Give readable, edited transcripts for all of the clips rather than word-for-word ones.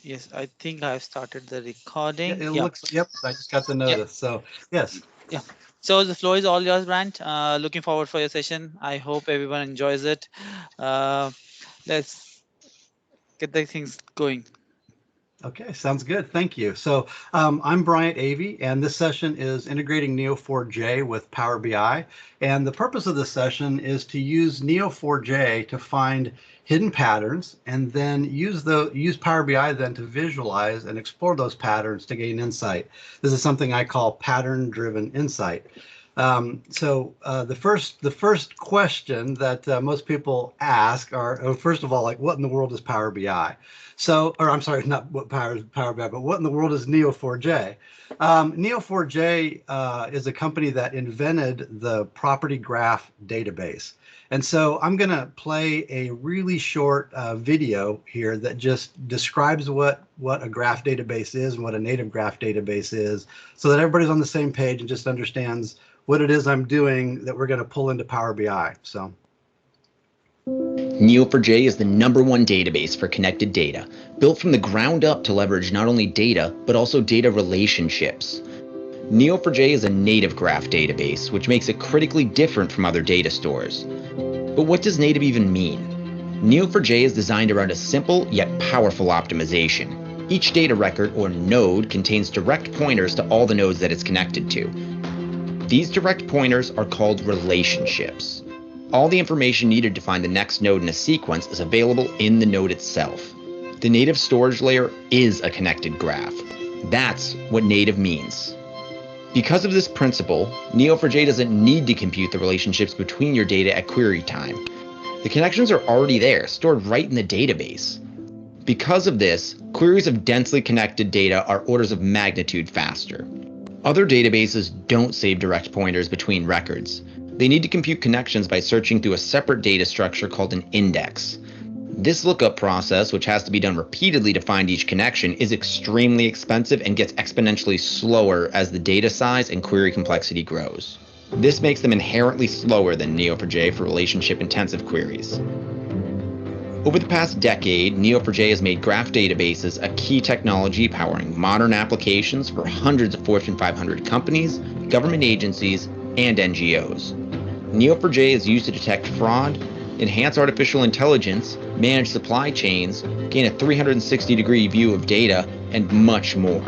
Yes, I think I've started the Yeah, recording. it Yeah. looks, yep, I just got the Yeah. notice. So, yes. Yeah. So the floor is all yours, Brant. Looking forward for your session. I hope everyone enjoys it. Uh, let's get the things going. Okay, sounds good. Thank you. So I'm Bryant Avey, and this session is integrating Neo4j with Power BI. And the purpose of this session is to use Neo4j to find hidden patterns, and then use Power BI then to visualize and explore those patterns to gain insight. This is something I call pattern-driven insight. The first question that most people ask are, first of all, like, what in the world is Power BI? So, or I'm sorry, not what Power BI, but what in the world is Neo4j? Neo4j is a company that invented the property graph database. And so I'm going to play a really short video here that just describes what a graph database is and what a native graph database is, so that everybody's on the same page and just understands what it is I'm doing that we're going to pull into Power BI. So Neo4j is the #1 database for connected data, built from the ground up to leverage not only data, but also data relationships. Neo4j is a native graph database, which makes it critically different from other data stores. But what does native even mean? Neo4j is designed around a simple yet powerful optimization. Each data record, or node, contains direct pointers to all the nodes that it's connected to. These direct pointers are called relationships. All the information needed to find the next node in a sequence is available in the node itself. The native storage layer is a connected graph. That's what native means. Because of this principle, Neo4j doesn't need to compute the relationships between your data at query time. The connections are already there, stored right in the database. Because of this, queries of densely connected data are orders of magnitude faster. Other databases don't save direct pointers between records. They need to compute connections by searching through a separate data structure called an index. This lookup process, which has to be done repeatedly to find each connection, is extremely expensive and gets exponentially slower as the data size and query complexity grows. This makes them inherently slower than Neo4j for relationship-intensive queries. Over the past decade, Neo4j has made graph databases a key technology powering modern applications for hundreds of Fortune 500 companies, government agencies, and NGOs. Neo4j is used to detect fraud, enhance artificial intelligence, manage supply chains, gain a 360-degree view of data, and much more.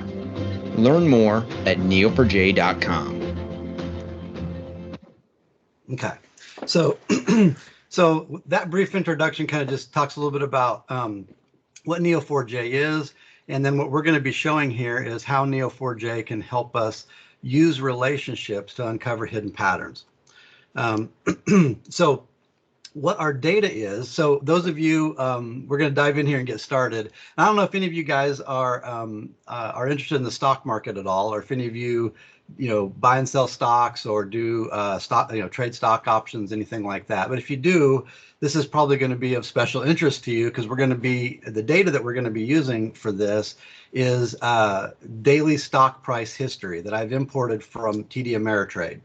Learn more at neo4j.com. okay, so so that brief introduction kind of just talks a little bit about what Neo4j is, and then what we're going to be showing here is how Neo4j can help us use relationships to uncover hidden patterns. So what our data is. So those of you, we're going to dive in here and get started. I don't know if any of you guys are interested in the stock market at all, or if any of you, buy and sell stocks or do stock, trade stock options, anything like that. But if you do, this is probably going to be of special interest to you, because the data that we're going to be using for this is daily stock price history that I've imported from TD Ameritrade.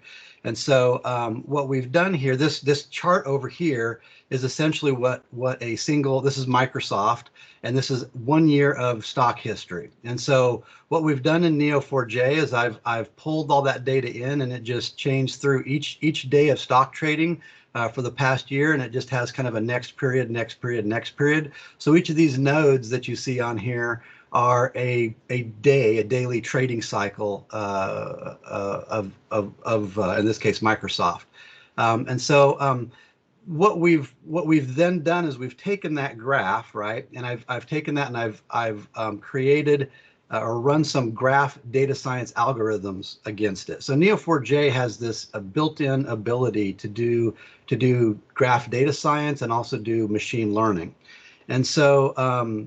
And so what we've done here, this chart over here is essentially this is Microsoft, and this is 1 year of stock history. And so what we've done in Neo4j is I've pulled all that data in, and it just changed through each day of stock trading for the past year, and it just has kind of a next period, next period, next period. So each of these nodes that you see on here are a daily trading cycle of in this case Microsoft. And so what we've then done is we've taken that graph, right, and I've taken that and I've created or run some graph data science algorithms against it. So Neo4j has this built-in ability to do graph data science and also do machine learning. And so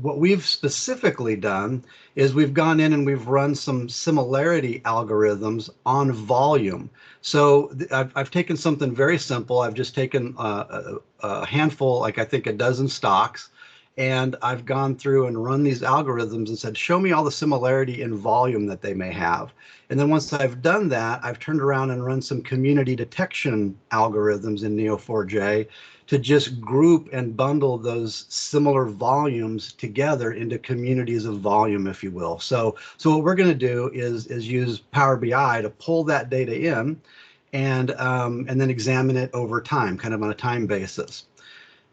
what we've specifically done is we've gone in and we've run some similarity algorithms on volume. So I've taken something very simple. I've just taken a handful, like I think a dozen stocks, And I've gone through and run these algorithms and said, show me all the similarity in volume that they may have. And then once I've done that, I've turned around and run some community detection algorithms in Neo4j to just group and bundle those similar volumes together into communities of volume, if you will. So what we're going to do is use Power BI to pull that data in and then examine it over time, kind of on a time basis.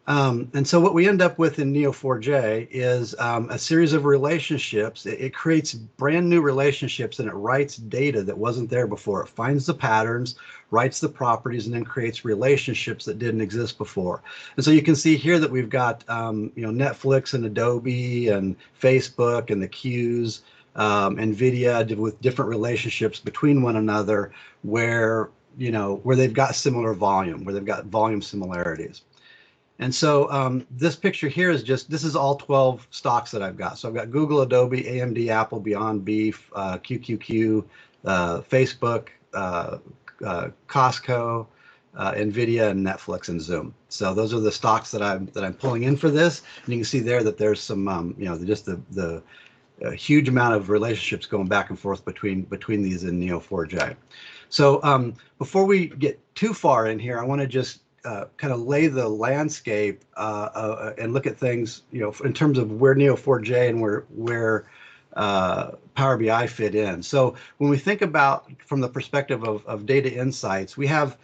And so what we end up with in Neo4j is a series of relationships. It creates brand new relationships, and it writes data that wasn't there before. It finds the patterns, writes the properties, and then creates relationships that didn't exist before. And so you can see here that we've got Netflix and Adobe and Facebook and the queues, NVIDIA with different relationships between one another where they've got similar volume, where they've got volume similarities. And so this picture here is this is all 12 stocks that I've got. So I've got Google, Adobe, AMD, Apple, Beyond Beef, QQQ, Facebook, Costco, NVIDIA, and Netflix and Zoom. So those are the stocks that I'm pulling in for this. And you can see there that there's some, just the huge amount of relationships going back and forth between these in Neo4j. So before we get too far in here, I want to just kind of lay the landscape and look at things, in terms of where Neo4j and where Power BI fit in. So when we think about from the perspective of data insights, we have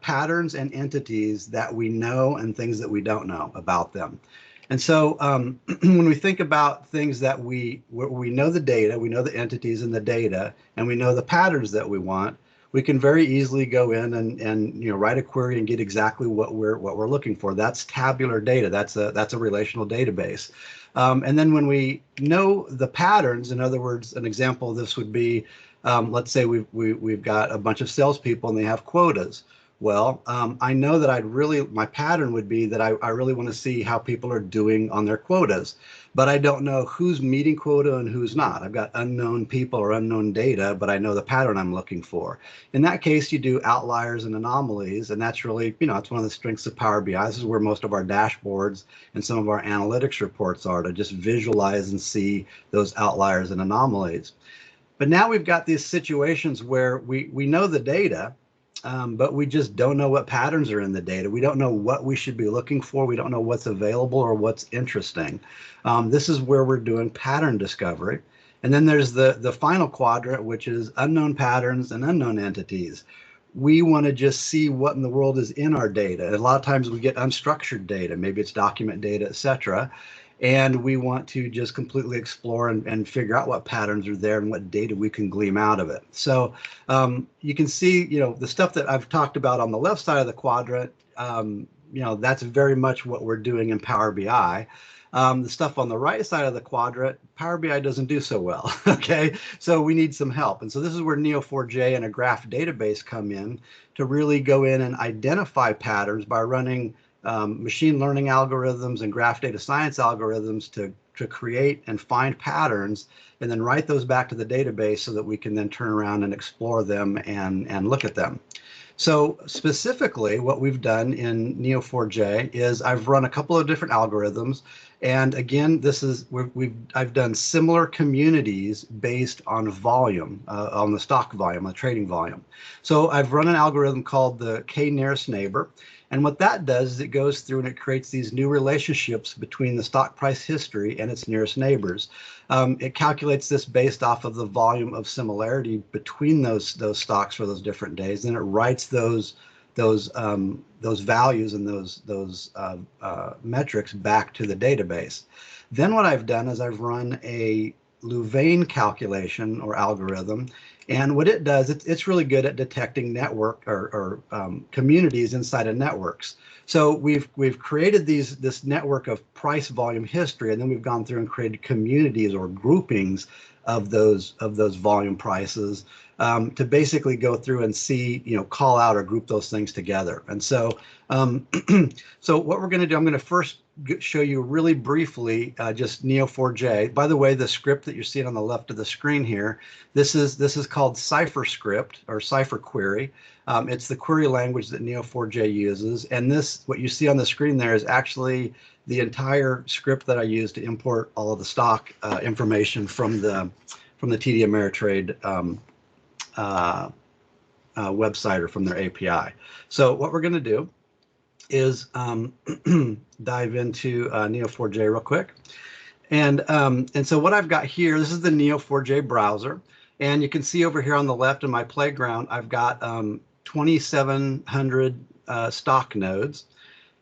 patterns and entities that we know and things that we don't know about them. And so when we think about things that we know the data, we know the entities in the data, and we know the patterns that we want, we can very easily go in and write a query and get exactly what we're looking for. That's tabular data. That's a relational database. And then when we know the patterns, in other words, an example of this would be, let's say we've got a bunch of salespeople and they have quotas. Well, I know that my pattern would be that I really want to see how people are doing on their quotas, but I don't know who's meeting quota and who's not. I've got unknown people or unknown data, but I know the pattern I'm looking for. In that case, you do outliers and anomalies, and that's really, it's one of the strengths of Power BI. This is where most of our dashboards and some of our analytics reports are, to just visualize and see those outliers and anomalies. But now we've got these situations where we know the data, but we just don't know what patterns are in the data. We don't know what we should be looking for. We don't know what's available or what's interesting. This is where we're doing pattern discovery. And then there's the final quadrant, which is unknown patterns and unknown entities. We want to just see what in the world is in our data. A lot of times we get unstructured data, maybe it's document data, etc. And we want to just completely explore and figure out what patterns are there and what data we can glean out of it. So you can see, the stuff that I've talked about on the left side of the quadrant, that's very much what we're doing in Power BI. The stuff on the right side of the quadrant, Power BI doesn't do so well, okay? So we need some help. And so this is where Neo4j and a graph database come in to really go in and identify patterns by running machine learning algorithms and graph data science algorithms to create and find patterns, and then write those back to the database so that we can then turn around and explore them and look at them. So specifically, what we've done in Neo4j is I've run a couple of different algorithms, and again, I've done similar communities based on volume, on the stock volume, the trading volume. So I've run an algorithm called the k-nearest neighbor. And what that does is it goes through and it creates these new relationships between the stock price history and its nearest neighbors. It calculates this based off of the volume of similarity between those stocks for those different days. Then it writes those values and those metrics back to the database. Then what I've done is I've run a Louvain calculation or algorithm. And what it does, it's really good at detecting network or communities inside of networks. So we've created this network of price volume history, and then we've gone through and created communities or groupings of those volume prices to basically go through and see, call out or group those things together. And so so what we're going to do, I'm going to first show you really briefly just Neo4j. By the way, the script that you're seeing on the left of the screen here, this is called CypherScript or CypherQuery. It's the query language that Neo4j uses, and this, what you see on the screen there, is actually the entire script that I use to import all of the stock information from the TD Ameritrade website or from their API. So what we're going to do is dive into Neo4j real quick. And so what I've got here, this is the Neo4j browser. And you can see over here on the left in my playground, I've got 2,700 stock nodes.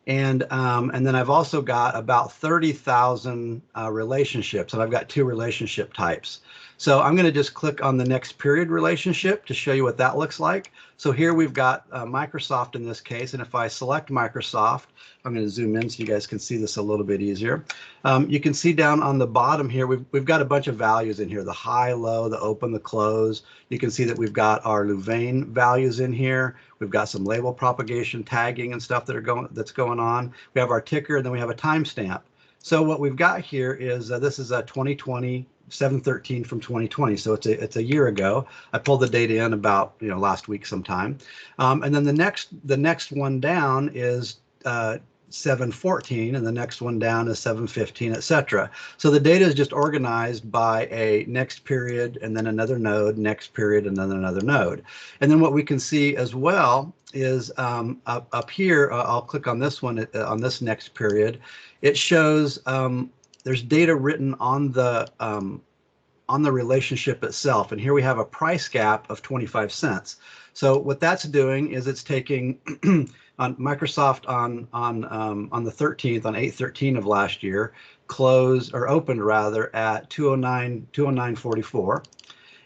And then I've also got about 30,000 relationships, and I've got 2 relationship types. So I'm going to just click on the next period relationship to show you what that looks like. So here we've got Microsoft in this case, and if I select Microsoft, I'm going to zoom in so you guys can see this a little bit easier. You can see down on the bottom here, we've got a bunch of values in here, the high, low, the open, the close. You can see that we've got our Louvain values in here. We've got some label propagation, tagging, and stuff that's going on. We have our ticker, and then we have a timestamp. So what we've got here is this is a 2020 7/13 from 2020, so it's a year ago. I pulled the data in about last week sometime, and then the next one down is 7/14, and the next one down is 7/15, etc. So the data is just organized by a next period and then another node, next period and then another node. And then what we can see as well is up here, I'll click on this one, on this next period. It shows there's data written on the relationship itself, and here we have a price gap of 25 cents. So what that's doing is it's taking on Microsoft on the 13th, on 8/13 of last year, closed or opened rather at 209.44.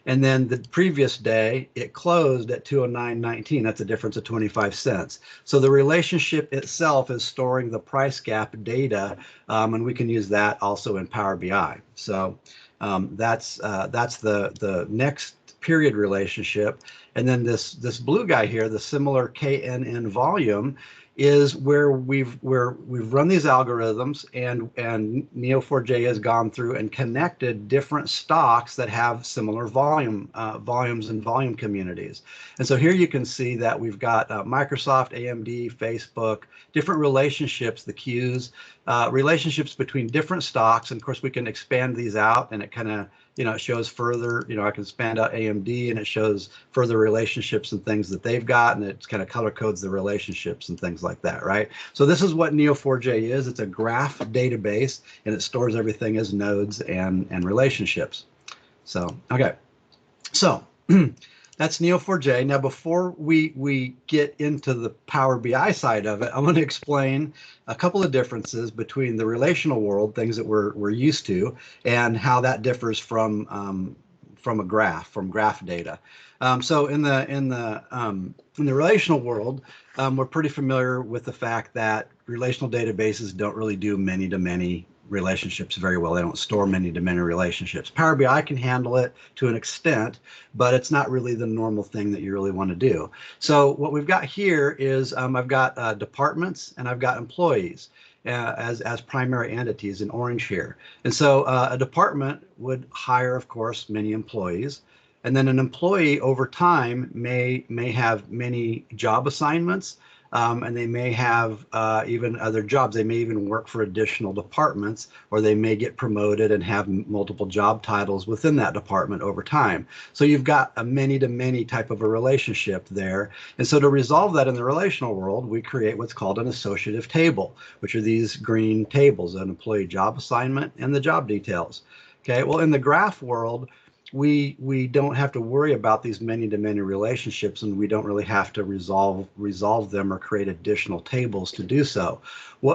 And then the previous day, it closed at 209.19. That's a difference of 25 cents. So the relationship itself is storing the price gap data, and we can use that also in Power BI. So that's the next period relationship. And then this blue guy here, the similar KNN volume, is where we've run these algorithms, and Neo4j has gone through and connected different stocks that have similar volumes and volume communities. And so here you can see that we've got Microsoft, AMD, Facebook, different relationships, the queues, relationships between different stocks. And of course we can expand these out, and it kind of it shows further, I can expand out AMD, and it shows further relationships and things that they've got, and it kind of color codes the relationships and things like that, right? So this is what Neo4j is. It's a graph database, and it stores everything as nodes and relationships. So, okay. So that's Neo4j. Now, before we get into the Power BI side of it, I'm going to explain a couple of differences between the relational world, things that we're used to, and how that differs from a graph, from graph data. So in the relational world, we're pretty familiar with the fact that relational databases don't really do many-to-many relationships very well. They don't store many-to-many relationships. Power BI can handle it to an extent, but it's not really the normal thing that you really want to do. So what we've got here is I've got departments and I've got employees as primary entities in orange here. And so a department would hire, of course, many employees. And then an employee over time may have many job assignments, and they may have even other jobs. They may even work for additional departments, or they may get promoted and have multiple job titles within that department over time. So you've got a many-to-many type of a relationship there. And so to resolve that in the relational world, we create what's called an associative table, which are these green tables, an employee job assignment and the job details. Okay, well, in the graph world, we don't have to worry about these many-to-many relationships, and we don't really have to resolve them or create additional tables to do so.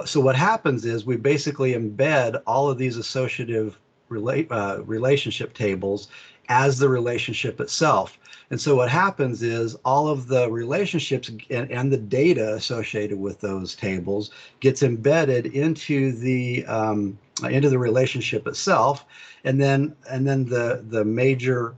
So what happens is we basically embed all of these associative relationship tables as the relationship itself. And so what happens is all of the relationships and the data associated with those tables gets embedded into the relationship itself, and then the major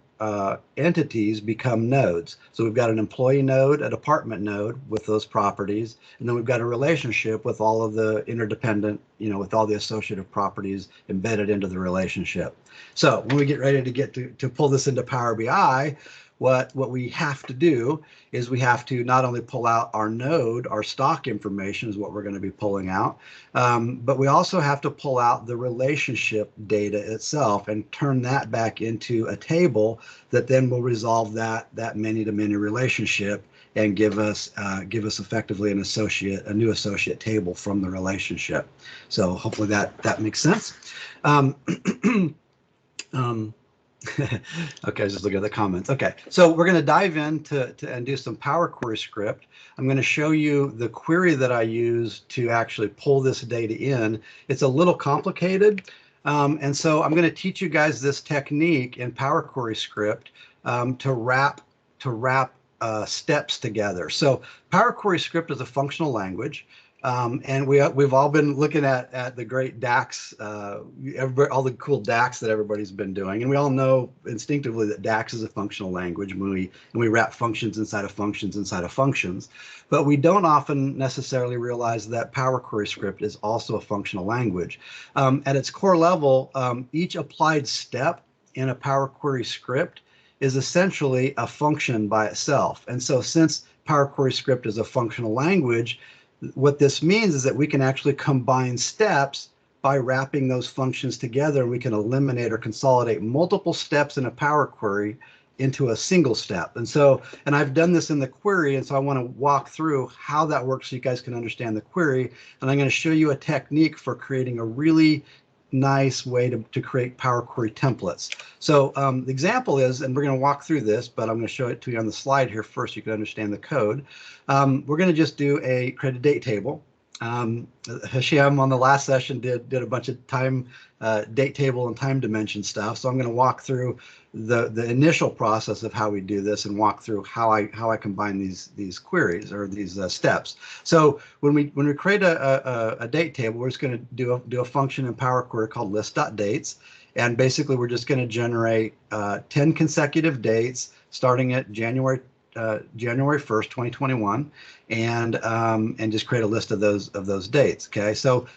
entities become nodes. So we've got an employee node, a department node with those properties, and then we've got a relationship with all of the interdependent, with all the associative properties embedded into the relationship. So when we get ready to pull this into Power BI, what we have to do is we have to not only pull out our node, our stock information is what we're going to be pulling out, but we also have to pull out the relationship data itself and turn that back into a table that then will resolve that many-to-many relationship and give us effectively a new associate table from the relationship. So hopefully that makes sense. Okay, just look at the comments. Okay, so we're going to dive in and do some Power Query script. I'm going to show you the query that I use to actually pull this data in. It's a little complicated, and so I'm going to teach you guys this technique in Power Query script to wrap steps together. So Power Query script is a functional language. And we've all been looking at the great DAX, all the cool DAX that everybody's been doing, and we all know instinctively that DAX is a functional language when we wrap functions inside of functions inside of functions, but we don't often necessarily realize that Power Query script is also a functional language. At its core level, each applied step in a Power Query script is essentially a function by itself, and so since Power Query script is a functional language, what this means is that we can actually combine steps by wrapping those functions together. We can eliminate or consolidate multiple steps in a Power Query into a single step. And I've done this in the query, and so I want to walk through how that works so you guys can understand the query. And I'm going to show you a technique for creating a really nice way to create Power Query templates. So the example is, and we're going to walk through this, but I'm going to show it to you on the slide here first so you can understand the code. We're going to just create a date table. Hashim on the last session did a bunch of time date table and time dimension stuff. So I'm going to walk through the initial process of how we do this and walk through how I combine these queries or these steps. So when we create a date table, we're just going to do a function in Power Query called list.dates, and basically we're just going to generate 10 consecutive dates starting at January 1st, 2021, and just create a list of those dates. Okay, so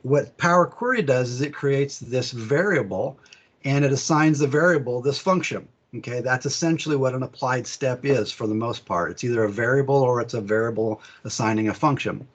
what Power Query does is it creates this variable, and it assigns the variable this function. Okay, that's essentially what an applied step is for the most part. It's either a variable or it's a variable assigning a function.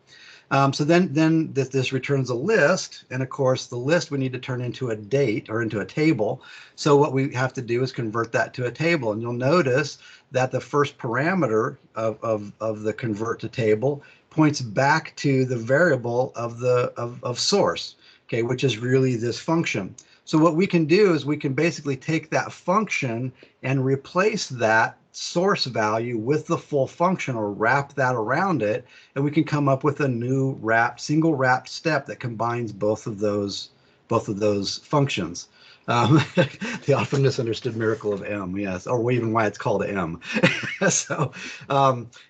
So then this returns a list, and of course the list we need to turn into a date or into a table. So what we have to do is convert that to a table, and you'll notice that the first parameter of the convert to table points back to the variable of source, okay, which is really this function. So what we can do is we can basically take that function and replace that source value with the full function, or wrap that around it, and we can come up with a new single wrapped step that combines both of those functions. The often misunderstood miracle of M, yes, or even why it's called M. So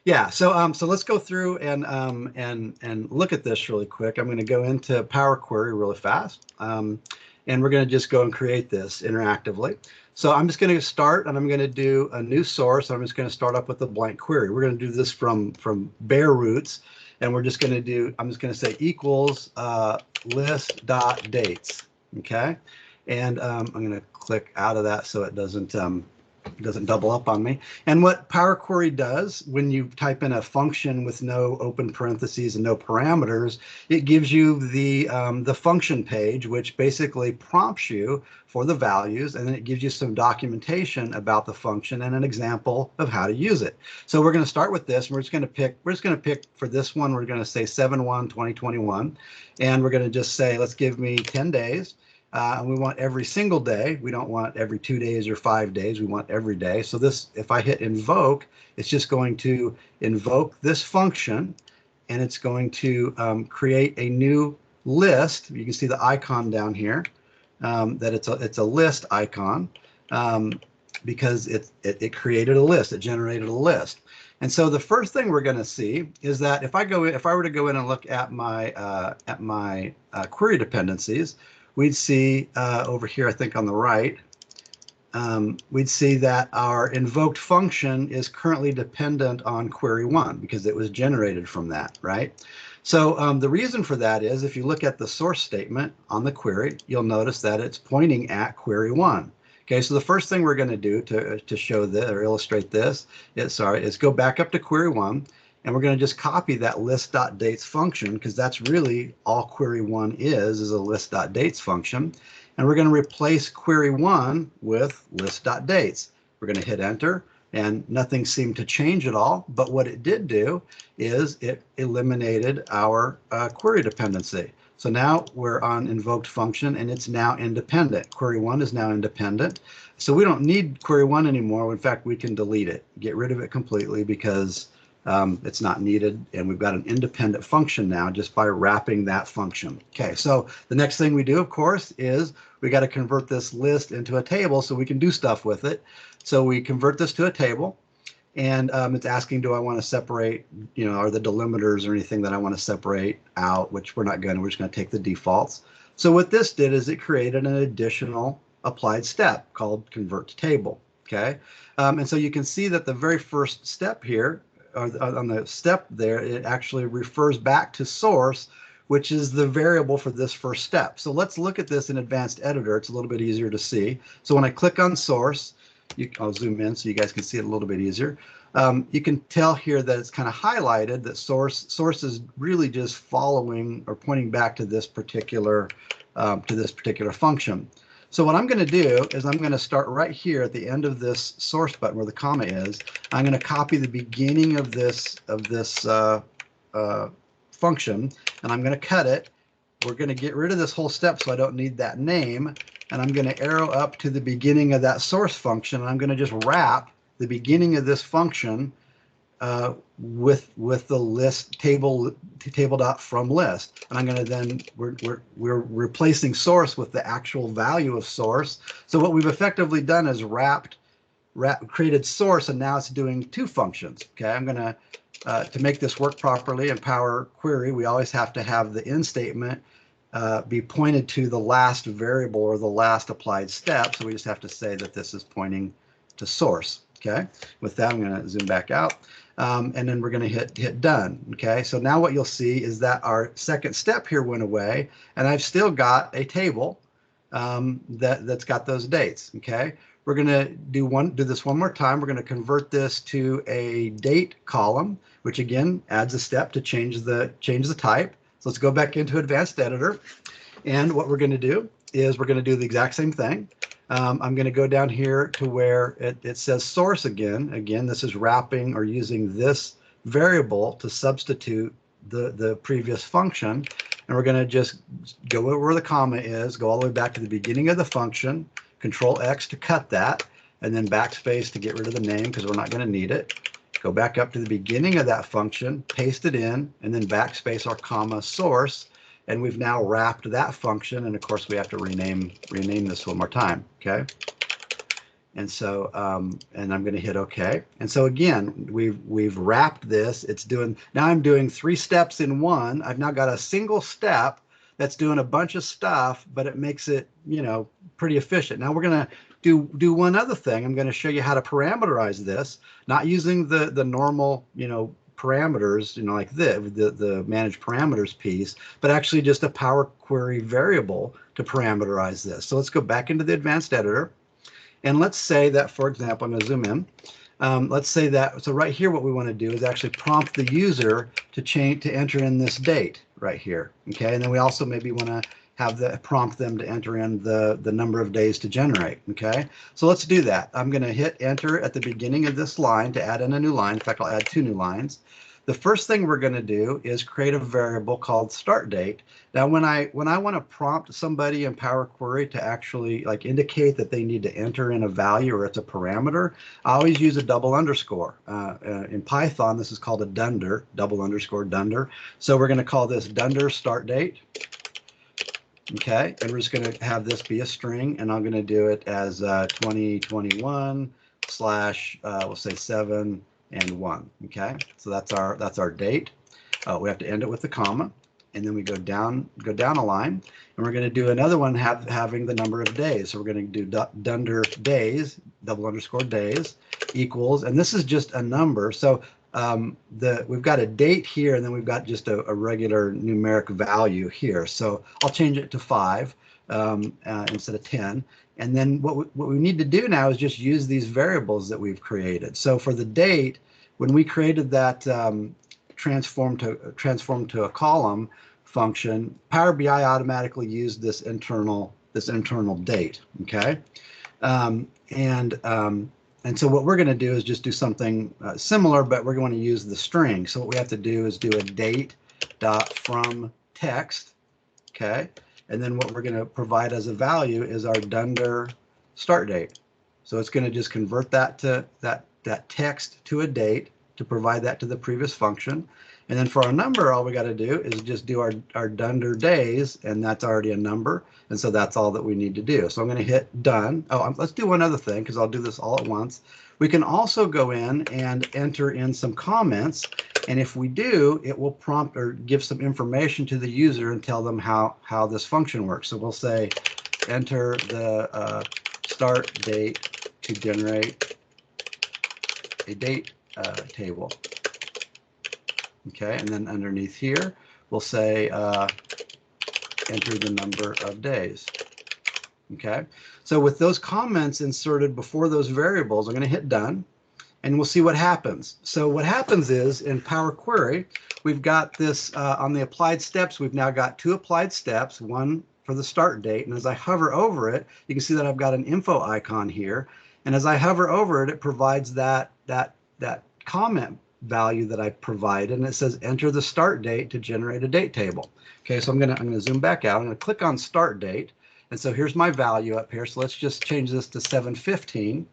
yeah, so let's go through and look at this really quick. I'm going to go into Power Query really fast, and we're going to just go and create this interactively. So I'm just going to start, and I'm going to do a new source. I'm just going to start up with a blank query. We're going to do this from bare roots, and we're just going to do, I'm just going to say equals list.dates, okay? And I'm going to click out of that so it doesn't double up on me. And what Power Query does when you type in a function with no open parentheses and no parameters, it gives you the function page, which basically prompts you for the values, and then it gives you some documentation about the function and an example of how to use it. So we're going to start with this. We're just going to pick for this one, we're going to say 7/1/2021, and we're going to just say, let's give me 10 days. And we want every single day. We don't want every 2 days or 5 days. We want every day. So this, if I hit invoke, it's just going to invoke this function, and it's going to create a new list. You can see the icon down here, that it's a list icon, because it created a list. It generated a list. And so the first thing we're going to see is that if I were to go in and look at my query dependencies, we'd see over here, I think on the right, we'd see that our invoked function is currently dependent on query 1 because it was generated from that, right? So the reason for that is if you look at the source statement on the query, you'll notice that it's pointing at query 1. Okay, so the first thing we're going to do to show this or illustrate this is go back up to query 1, and we're going to just copy that list.dates function because that's really all query 1 is a list.dates function. And we're going to replace query 1 with list.dates. We're going to hit enter, and nothing seemed to change at all. But what it did do is it eliminated our query dependency. So now we're on invoked function, and it's now independent. Query 1 is now independent. So we don't need query 1 anymore. In fact, we can delete it, get rid of it completely because it's not needed, and we've got an independent function now just by wrapping that function. Okay, so the next thing we do, of course, is we got to convert this list into a table so we can do stuff with it. So we convert this to a table, and it's asking, do I want to separate, are the delimiters or anything that I want to separate out, which we're not going to. We're just going to take the defaults. So what this did is it created an additional applied step called convert to table. Okay, and so you can see that the very first step here, on the step there, it actually refers back to source, which is the variable for this first step. So let's look at this in Advanced Editor. It's a little bit easier to see. So when I click on source, I'll zoom in so you guys can see it a little bit easier. You can tell here that it's kind of highlighted that source is really just following or pointing back to this particular function. So what I'm going to do is I'm going to start right here at the end of this source button where the comma is. I'm going to copy the beginning of this function, and I'm going to cut it. We're going to get rid of this whole step so I don't need that name, and I'm going to arrow up to the beginning of that source function, and I'm going to just wrap the beginning of this function with the list table dot from list, and I'm going to then we're replacing source with the actual value of source. So what we've effectively done is created source, and now it's doing two functions. Okay, I'm going to make this work properly in Power Query, we always have to have the in statement be pointed to the last variable or the last applied step. So we just have to say that this is pointing to source. Okay, with that, I'm going to zoom back out. And then we're going to hit done. Okay, so now what you'll see is that our second step here went away, and I've still got a table that's got those dates. Okay, we're going to do this one more time. We're going to convert this to a date column, which again adds a step to change the type. So let's go back into Advanced Editor, and what we're going to do is we're going to do the exact same thing. I'm going to go down here to where it says source again. Again, this is wrapping or using this variable to substitute the previous function. And we're going to just go where the comma is, go all the way back to the beginning of the function, Control X to cut that, and then backspace to get rid of the name because we're not going to need it. Go back up to the beginning of that function, paste it in, and then backspace our comma source. And we've now wrapped that function, and of course we have to rename this one more time. Okay, and so and I'm going to hit OK. And so again, we've wrapped this. Now I'm doing 3 steps in one. I've now got a single step that's doing a bunch of stuff, but it makes it pretty efficient. Now we're going to do one other thing. I'm going to show you how to parameterize this, not using the normal parameters, like the manage parameters piece, but actually just a Power Query variable to parameterize this. So let's go back into the Advanced Editor, and let's say that, for example, I'm going to zoom in. Let's say that, so right here what we want to do is actually prompt the user to enter in this date right here. Okay, and then we also maybe want to prompt them to enter in the number of days to generate. Okay, so let's do that. I'm going to hit enter at the beginning of this line to add in a new line. In fact, I'll add 2 new lines. The first thing we're going to do is create a variable called start date. Now, when I want to prompt somebody in Power Query to actually indicate that they need to enter in a value or it's a parameter, I always use a double underscore. In Python, this is called a dunder, double underscore dunder. So we're going to call this dunder start date. Okay, and we're just going to have this be a string, and I'm going to do it as 2021 / we'll say 7 and 1. Okay, so that's our date. We have to end it with the comma, and then we go down a line, and we're going to do another one having the number of days. So we're going to do dunder days, double underscore days, equals, and this is just a number. So we've got a date here, and then we've got just a regular numeric value here. So I'll change it to 5 instead of 10. And then what we need to do now is just use these variables that we've created. So for the date, when we created that transform to a column function, Power BI automatically used this internal date. Okay, and so what we're going to do is just do something similar, but we're going to use the string. So what we have to do is do a date dot from text. Okay, and then what we're going to provide as a value is our dunder start date. So it's going to just convert that to that text to a date to provide that to the previous function. And then for our number, all we got to do is just do our dunder days, and that's already a number. And so that's all that we need to do. So I'm going to hit done. Oh, let's do one other thing, because I'll do this all at once. We can also go in and enter in some comments. And if we do, it will prompt or give some information to the user and tell them how this function works. So we'll say, enter the start date to generate a date table. Okay, and then underneath here, we'll say enter the number of days. Okay, so with those comments inserted before those variables, I'm going to hit done, and we'll see what happens. So what happens is in Power Query, we've got this on the applied steps. We've now got 2 applied steps, one for the start date, and as I hover over it, you can see that I've got an info icon here, and as I hover over it, it provides that comment value that I provided, and it says enter the start date to generate a date table. Okay, so I'm gonna zoom back out. I'm gonna click on start date, and so here's my value up here. So let's just change this to 715,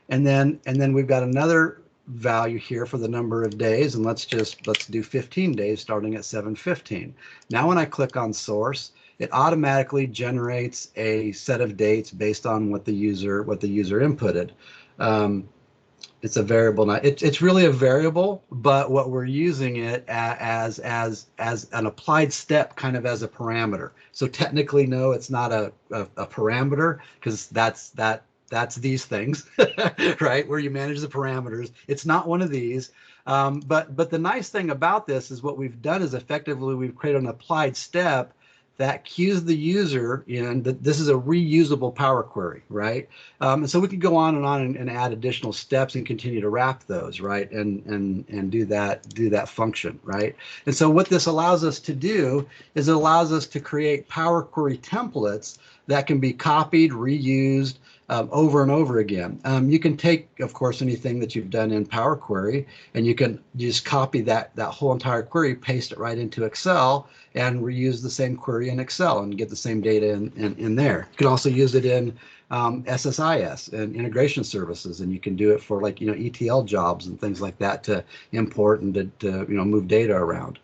and then we've got another value here for the number of days, and let's do 15 days starting at 715. Now when I click on source, it automatically generates a set of dates based on what the user inputted. It's a variable. Now it's really a variable, but what we're using it as an applied step, kind of as a parameter. So technically, no, it's not a parameter, because that's these things, right? Where you manage the parameters. It's not one of these. But the nice thing about this is what we've done is effectively we've created an applied step that cues the user in that this is a reusable Power Query, right? And so we could go on and add additional steps and continue to wrap those, right? And do that function, right? And so what this allows us to do is it allows us to create Power Query templates that can be copied, reused, over and over again. You can take, of course, anything that you've done in Power Query, and you can just copy that whole entire query, paste it right into Excel, and reuse the same query in Excel and get the same data in there. You can also use it in SSIS and integration services, and you can do it for, like, ETL jobs and things like that to import and to move data around.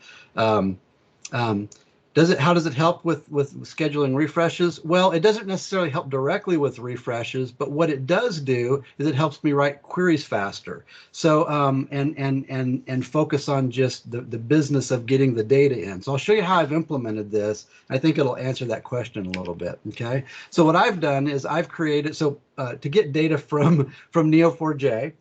How does it help with scheduling refreshes? Well, it doesn't necessarily help directly with refreshes, but what it does do is it helps me write queries faster. So and focus on just the business of getting the data in. So I'll show you how I've implemented this. I think it'll answer that question a little bit. Okay. So what I've done is I've created, to get data from Neo4j,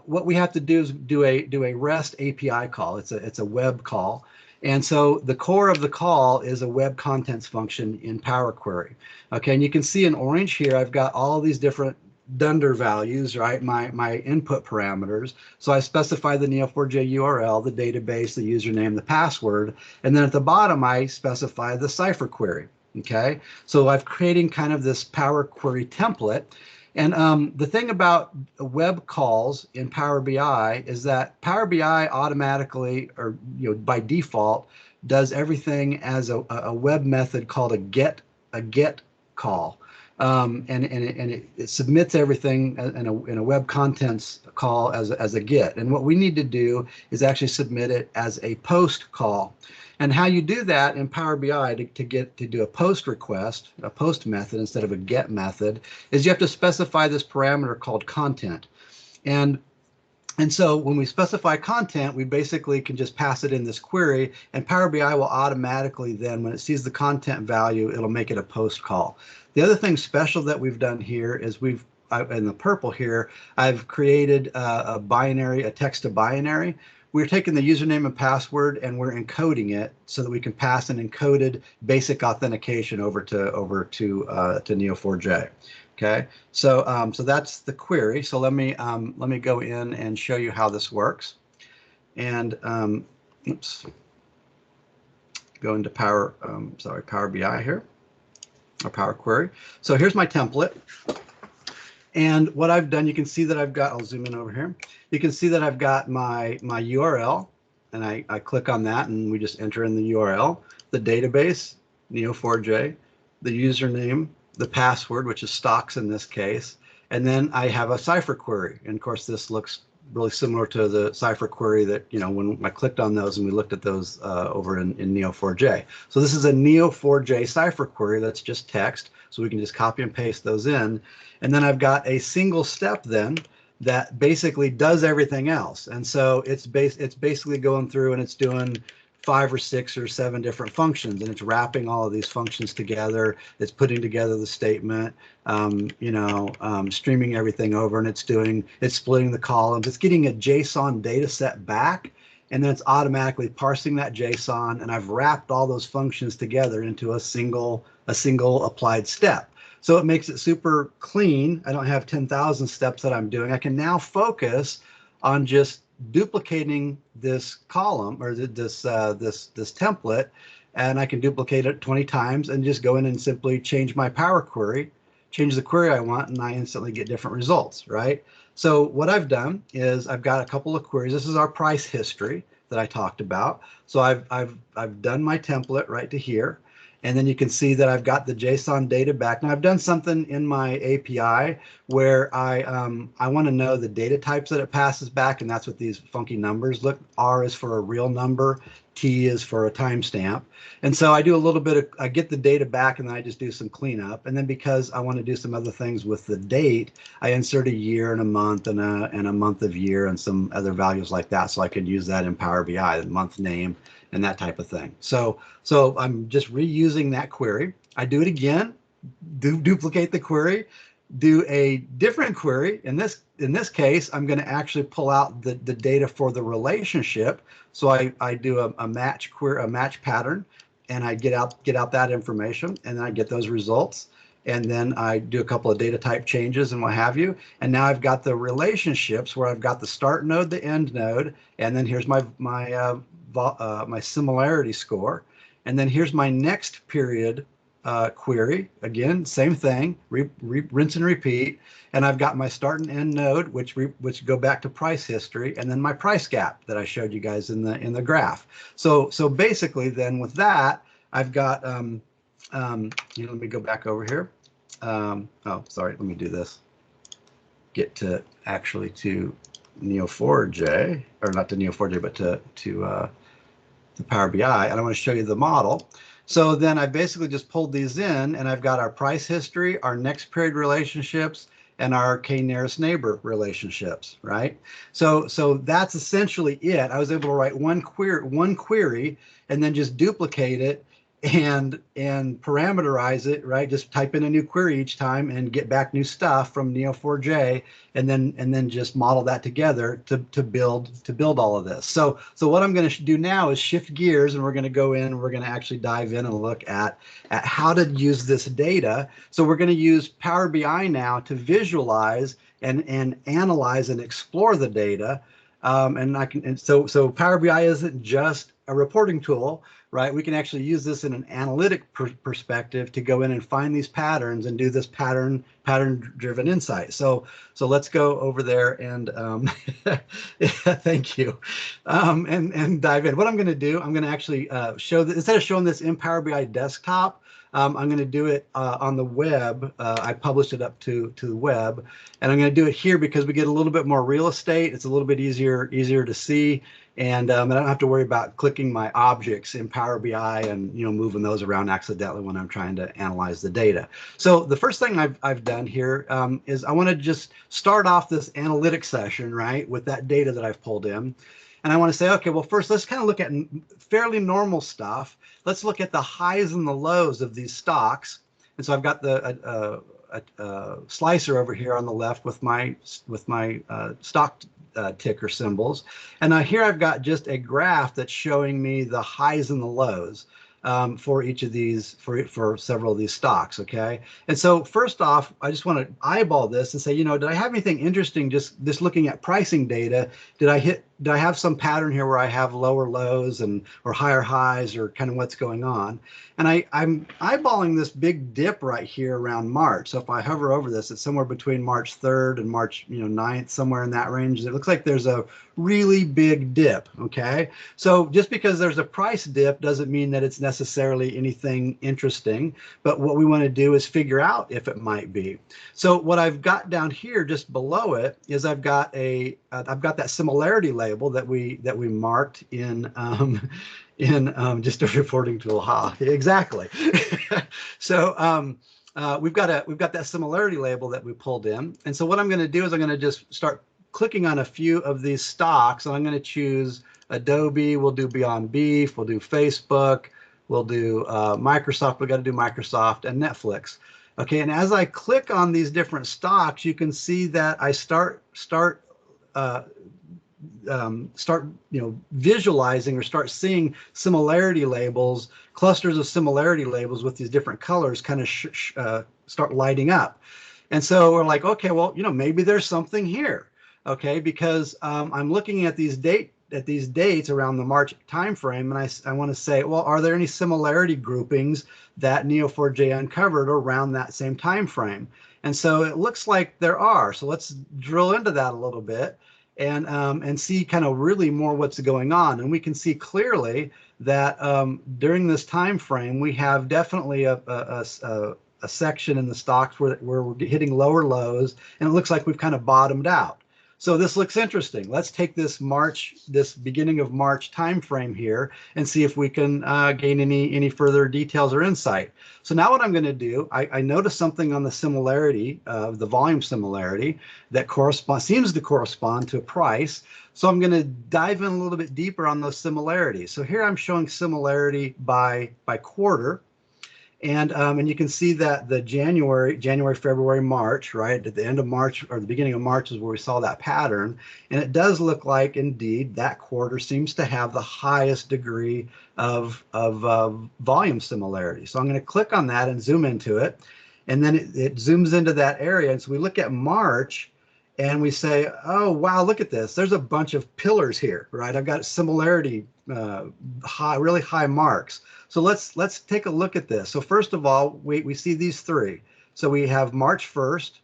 what we have to do is do a REST API call. It's a web call. And so the core of the call is a web contents function in Power Query. Okay, and you can see in orange here, I've got all these different dunder values, right? My input parameters. So I specify the Neo4j URL, the database, the username, the password, and then at the bottom I specify the CypherQuery. Okay, so I'm creating kind of this Power Query template. And the thing about web calls in Power BI is that Power BI automatically, or by default, does everything as a web method called a get call, and it submits everything in a web contents call as a get. And what we need to do is actually submit it as a post call. And how you do that in Power BI to do a post request, a post method instead of a get method, is you have to specify this parameter called content. And And so when we specify content, we basically can just pass it in this query, and Power BI will automatically then, when it sees the content value, it'll make it a post call. The other thing special that we've done here is in the purple here, I've created a binary, a text to binary. We're taking the username and password and we're encoding it so that we can pass an encoded basic authentication over to Neo4j. Okay, so so that's the query. So let me go in and show you how this works. And oops, go into Power BI here, or Power Query. So here's my template. And what I've done, you can see that I've got, I'll zoom in over here. You can see that I've got my URL, and I click on that, and we just enter in the URL, the database, Neo4j, the username, the password, which is stocks in this case, and then I have a CypherQuery. And of course, this looks really similar to the CypherQuery that, you know, when I clicked on those and we looked at those over in Neo4j. So this is a Neo4j CypherQuery that's just text, so we can just copy and paste those in. And then I've got a single step then that basically does everything else. And so it's basically going through and it's doing 5 or 6 or 7 different functions, and it's wrapping all of these functions together. It's putting together the statement, streaming everything over, and it's splitting the columns. It's getting a JSON data set back, and then it's automatically parsing that JSON, and I've wrapped all those functions together into a single applied step. So it makes it super clean. I don't have 10,000 steps that I'm doing. I can now focus on just duplicating this column or this template, and I can duplicate it 20 times and just go in and simply change my Power Query, change the query I want, and I instantly get different results, right? So what I've done is I've got a couple of queries. This is our price history that I talked about. So I've done my template right to here. And then you can see that I've got the JSON data back. Now I've done something in my API where I want to know the data types that it passes back, and that's what these funky numbers look. R is for a real number, T is for a timestamp. And so I do a little bit of, I get the data back and then I just do some cleanup. And then because I want to do some other things with the date, I insert a year and a month and a month of year and some other values like that, so I can use that in Power BI, the month name and that type of thing. So I'm just reusing that query. I do it again, duplicate the query, do a different query. In this case, I'm going to actually pull out the data for the relationship. So I do a match query, a match pattern, and I get out that information, and then I get those results. And then I do a couple of data type changes and what have you. And now I've got the relationships where I've got the start node, the end node, and then here's my similarity score. And then here's my next period query. Again, same thing, rinse and repeat. And I've got my start and end node, which go back to price history, and then my price gap that I showed you guys in the graph. So basically then with that, I've got, let me go back over here. Oh, sorry, let me do this. Get to actually to Neo4j, or not to Neo4j, but to Power BI, and I want to show you the model. So then I basically just pulled these in, and I've got our price history, our next period relationships, and our k-nearest neighbor relationships, right? So that's essentially it. I was able to write one query and then just duplicate it and parameterize it, right? Just type in a new query each time and get back new stuff from Neo4j, and then just model that together to build all of this. So what I'm going to do now is shift gears, and we're going to go in and we're going to actually dive in and look at how to use this data. So we're going to use Power BI now to visualize and analyze and explore the data. So Power BI isn't just a reporting tool, right? We can actually use this in an analytic perspective to go in and find these patterns and do this pattern-driven insight. So let's go over there and thank you, and dive in. What I'm going to do, I'm going to actually show this, instead of showing this in Power BI desktop, I'm going to do it on the web. I published it up to the web, and I'm going to do it here because we get a little bit more real estate. It's a little bit easier to see, And I don't have to worry about clicking my objects in Power BI and moving those around accidentally when I'm trying to analyze the data. So the first thing I've done here is I want to just start off this analytics session, right, with that data that I've pulled in. And I want to say, okay, well, first let's kind of look at fairly normal stuff. Let's look at the highs and the lows of these stocks. And so I've got the slicer over here on the left with my stock ticker symbols. And now here I've got just a graph that's showing me the highs and the lows for each of these, for several of these stocks, okay? And so first off, I just want to eyeball this and say, did I have anything interesting just looking at pricing data? Did I have some pattern here where I have lower lows or higher highs, or kind of what's going on? And I'm eyeballing this big dip right here around March. So if I hover over this, it's somewhere between March 3rd and March 9th, somewhere in that range. It looks like there's a really big dip, okay? So just because there's a price dip doesn't mean that it's necessarily anything interesting, but what we want to do is figure out if it might be. So what I've got down here just below it is I've got that similarity label that we marked in just a reporting tool. Ha, exactly. So we've got that similarity label that we pulled in, and so what I'm going to do is I'm going to just start clicking on a few of these stocks, and I'm going to choose Adobe. We'll do Beyond Beef. We'll do Facebook. We'll do Microsoft. We got to do Microsoft and Netflix. Okay, and as I click on these different stocks, you can see that I start visualizing or start seeing similarity labels, clusters of similarity labels with these different colors kind of start lighting up. And so we're like, okay, well, maybe there's something here, okay, because I'm looking at these dates around the March timeframe, and I want to say, well, are there any similarity groupings that Neo4j uncovered around that same time frame? And so it looks like there are. So let's drill into that a little bit and see kind of really more what's going on. And we can see clearly that during this time frame, we have definitely a section in the stocks where we're hitting lower lows, and it looks like we've kind of bottomed out. So this looks interesting. Let's take this beginning of March time frame here and see if we can gain any further details or insight. So now what I'm going to do, I noticed something on the similarity of the volume similarity that seems to correspond to a price. So I'm going to dive in a little bit deeper on those similarities. So here I'm showing similarity by quarter. And you can see that the January, February, March, right at the end of March or the beginning of March is where we saw that pattern. And it does look like, indeed, that quarter seems to have the highest degree of volume similarity. So I'm going to click on that and zoom into it. And then it zooms into that area. And so we look at March and we say, oh, wow, look at this. There's a bunch of pillars here, right? I've got similarity, really high marks. So let's take a look at this. So first of all, we see these three. So we have March 1st,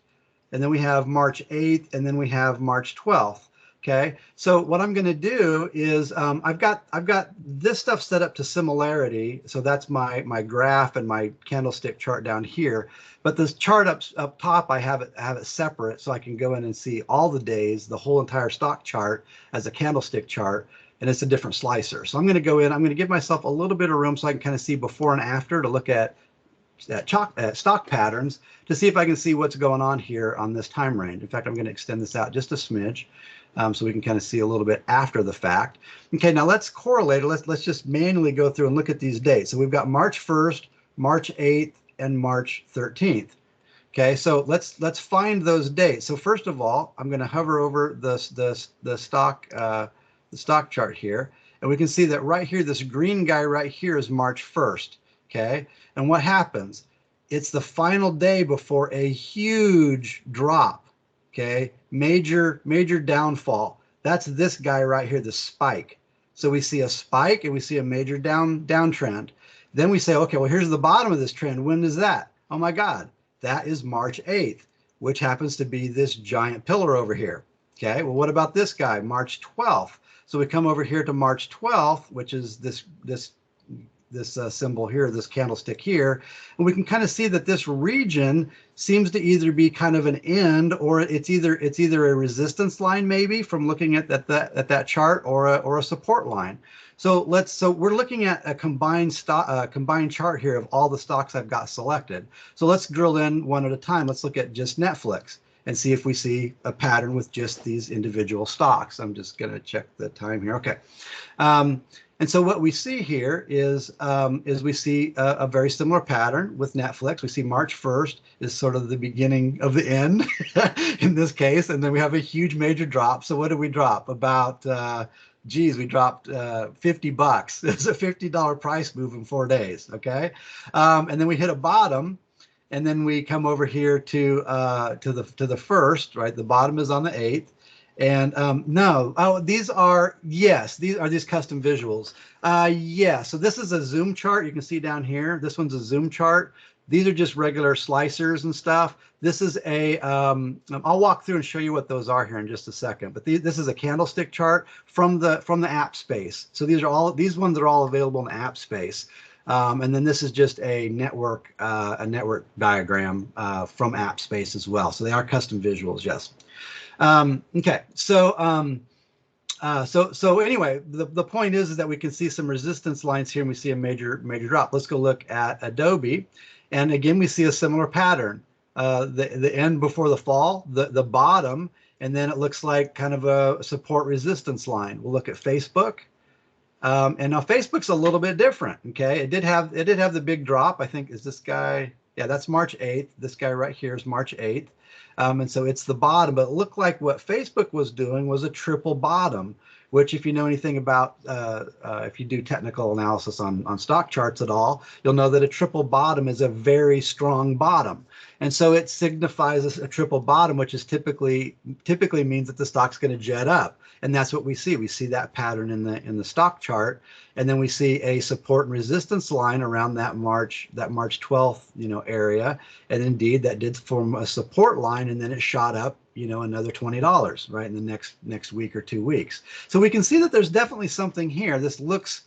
and then we have March 8th, and then we have March 12th. Okay. So what I'm going to do is I've got this stuff set up to similarity. So that's my graph and my candlestick chart down here. But this chart up top, I have it separate, so I can go in and see all the days, the whole entire stock chart as a candlestick chart. And it's a different slicer. So I'm going to go in, I'm going to give myself a little bit of room so I can kind of see before and after to look at stock patterns to see if I can see what's going on here on this time range. In fact, I'm going to extend this out just a smidge so we can kind of see a little bit after the fact. Okay, now let's correlate it. Let's just manually go through and look at these dates. So we've got March 1st, March 8th, and March 13th. Okay, so let's find those dates. So first of all, I'm going to hover over the stock chart here, and we can see that right here, this green guy right here is March 1st. Okay, and what happens? It's the final day before a huge drop. Okay, major downfall. That's this guy right here, the spike. So we see a spike and we see a major downtrend. Then we say, okay, well, here's the bottom of this trend. When is that? Oh my God, that is March 8th, which happens to be this giant pillar over here. Okay, well, what about this guy, March 12th? So we come over here to March 12th, which is this symbol here, this candlestick here, and we can kind of see that this region seems to either be kind of an end, or it's either a resistance line maybe from looking at that chart, or a support line. So we're looking at a combined chart here of all the stocks I've got selected. So let's drill in one at a time. Let's look at just Netflix and see if we see a pattern with just these individual stocks. I'm just going to check the time here. Okay. And so what we see here is we see a very similar pattern with Netflix. We see March 1st is sort of the beginning of the end in this case, and then we have a huge major drop. So what did we drop? About we dropped $50. It's a $50 price move in 4 days. Okay, and then we hit a bottom, and then we come over here to the first. Right, the bottom is on the 8th. And these are these custom visuals. So this is a zoom chart. You can see down here. This one's a zoom chart. These are just regular slicers and stuff. This is a, I'll walk through and show you what those are here in just a second. But this is a candlestick chart from the app space. So these ones are all available in the app space. And then this is just a network diagram from app space as well. So they are custom visuals, yes. Okay, so anyway, the point is that we can see some resistance lines here, and we see a major drop. Let's go look at Adobe, and again we see a similar pattern. The end before the fall, the bottom, and then it looks like kind of a support resistance line. We'll look at Facebook, and now Facebook's a little bit different. Okay, it did have the big drop. I think is this guy. Yeah, that's March 8th. This guy right here is March 8th. And so it's the bottom, but it looked like what Facebook was doing was a triple bottom, which if you know anything about, if you do technical analysis on stock charts at all, you'll know that a triple bottom is a very strong bottom. And so it signifies a triple bottom, which is typically means that the stock's going to jet up. And that's what we see. We see that pattern in the stock chart. And then we see a support and resistance line around that March 12th, area. And indeed, that did form a support line, and then it shot up, another $20, right, in the next week or 2 weeks. So we can see that there's definitely something here. This looks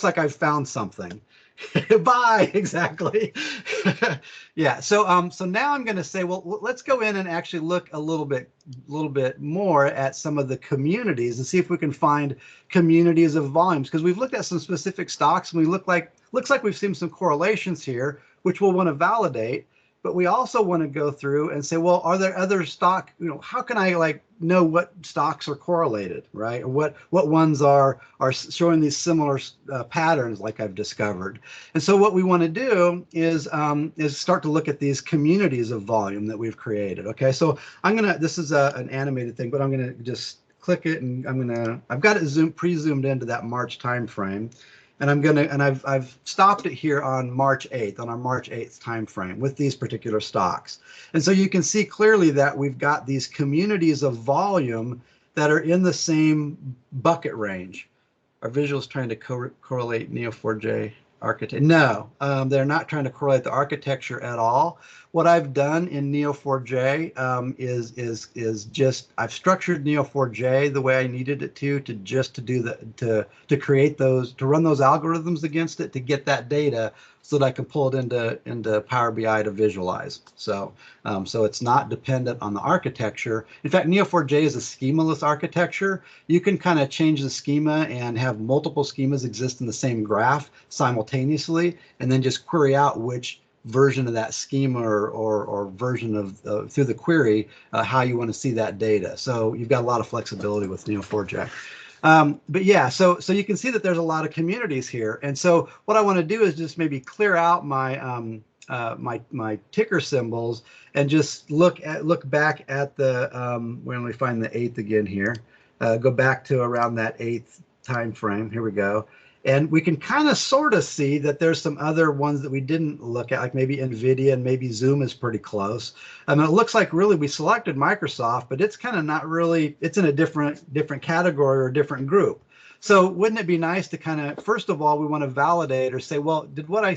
like I've found something. Bye, exactly. Yeah. So now I'm going to say, well, let's go in and actually look a little bit more at some of the communities and see if we can find communities of volumes, because we've looked at some specific stocks and looks like we've seen some correlations here, which we'll want to validate. But we also want to go through and say, well, are there other stock, how can I know what stocks are correlated, right? Or what ones are showing these similar patterns like I've discovered. And so what we want to do is start to look at these communities of volume that we've created. Okay, so this is an animated thing, but I'm going to just click it, and I've got it pre-zoomed into that March time frame. And I've stopped it here on March 8th, on our March 8th time frame with these particular stocks. And so you can see clearly that we've got these communities of volume that are in the same bucket range. Our visual's trying to correlate Neo4j architecture. No, they're not trying to correlate the architecture at all. What I've done in Neo4j is just I've structured Neo4j the way I needed it to create those, to run those algorithms against it, to get that data so that I can pull it into Power BI to visualize. So it's not dependent on the architecture. In fact, Neo4j is a schemaless architecture. You can kind of change the schema and have multiple schemas exist in the same graph simultaneously, and then just query out which version of that schema or version of through the query how you want to see that data. So you've got a lot of flexibility with Neo4j. But yeah, so you can see that there's a lot of communities here. And so what I want to do is just maybe clear out my my ticker symbols and just look back at the where we find the 8th again here. Go back to around that 8th time frame. Here we go. And we can kind of sort of see that there's some other ones that we didn't look at, like maybe NVIDIA and maybe Zoom is pretty close. It looks like really we selected Microsoft, but it's kind of not really, it's in a different category or a different group. So wouldn't it be nice to kind of, first of all, we want to validate or say, well, did what I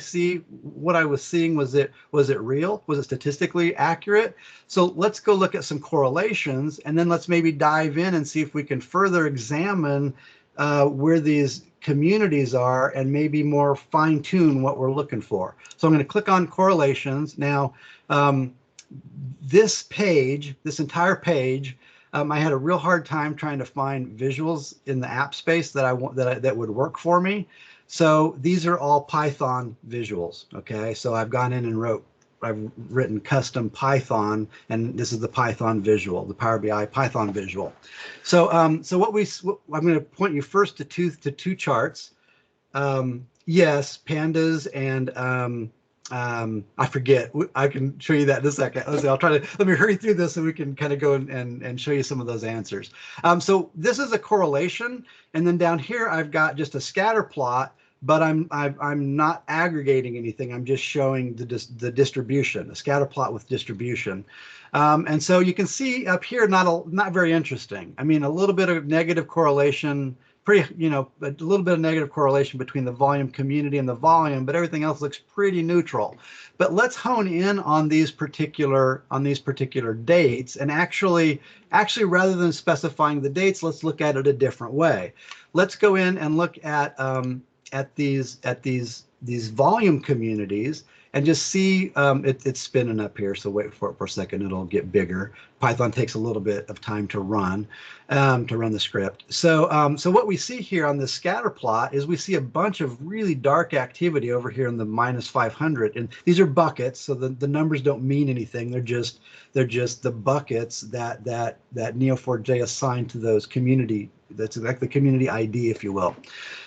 was seeing, was it real? Was it statistically accurate? So let's go look at some correlations, and then let's maybe dive in and see if we can further examine where these communities are and maybe more fine tune what we're looking for. So I'm going to click on correlations. Now, this page, this entire page, I had a real hard time trying to find visuals in the app space that I want that would work for me. So these are all Python visuals. Okay, so I've gone in and I've written custom Python, and this is the Python visual, the Power BI Python visual. So I'm going to point you first to two charts. Yes, pandas and I forget. I can show you that in a second. I'll try to, let me hurry through this so we can kind of go and show you some of those answers. So this is a correlation, and then down here I've got just a scatter plot, but I'm not aggregating anything. I'm just showing the distribution, a scatter plot with distribution. And so you can see up here, not very interesting. I mean, a little bit of negative correlation, a little bit of negative correlation between the volume community and the volume, but everything else looks pretty neutral. But let's hone in on these particular dates, and actually rather than specifying the dates, let's look at it a different way. Let's go in and look at these volume communities and just see. It's spinning up here, so wait for it for a second. It'll get bigger. Python takes a little bit of time to run the script. So what we see here on this scatter plot is we see a bunch of really dark activity over here in the -500, and these are buckets, so the numbers don't mean anything. They're just the buckets that Neo4j assigned to those community. That's like the community ID, if you will.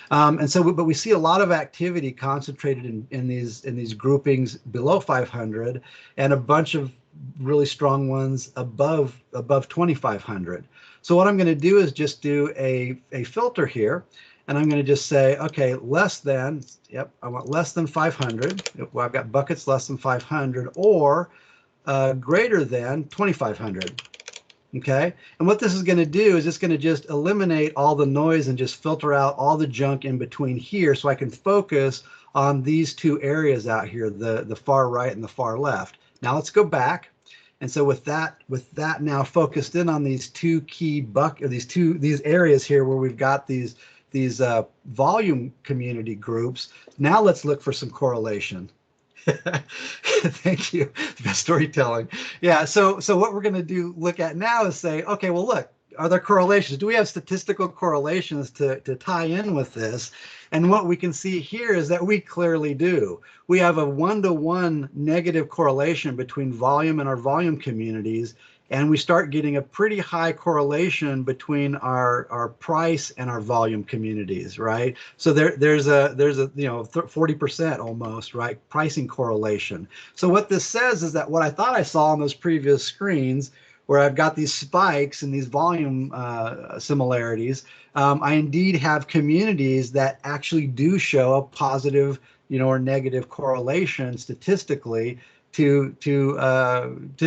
But we see a lot of activity concentrated in these groupings below 500, and a bunch of really strong ones above 2,500. So what I'm going to do is just do a filter here, and I'm going to just say, okay, less than, yep, I want less than 500. Well, I've got buckets less than 500, or greater than 2,500. Okay, and what this is going to do is it's going to just eliminate all the noise and just filter out all the junk in between here, so I can focus on these two areas out here, the far right and the far left. Now let's go back, and so with that now focused in on these two key these areas here where we've got these volume community groups. Now let's look for some correlation. Thank you. Best storytelling. Yeah. So what we're going to look at now is say, okay, well, look, are there correlations? Do we have statistical correlations to tie in with this? And what we can see here is that we clearly do. We have a 1-to-1 negative correlation between volume and our volume communities, and we start getting a pretty high correlation between our price and our volume communities, right? So there's a 40% almost, right, pricing correlation. So what this says is that what I thought I saw on those previous screens, where I've got these spikes and these volume similarities, I indeed have communities that actually do show a positive, or negative correlation statistically to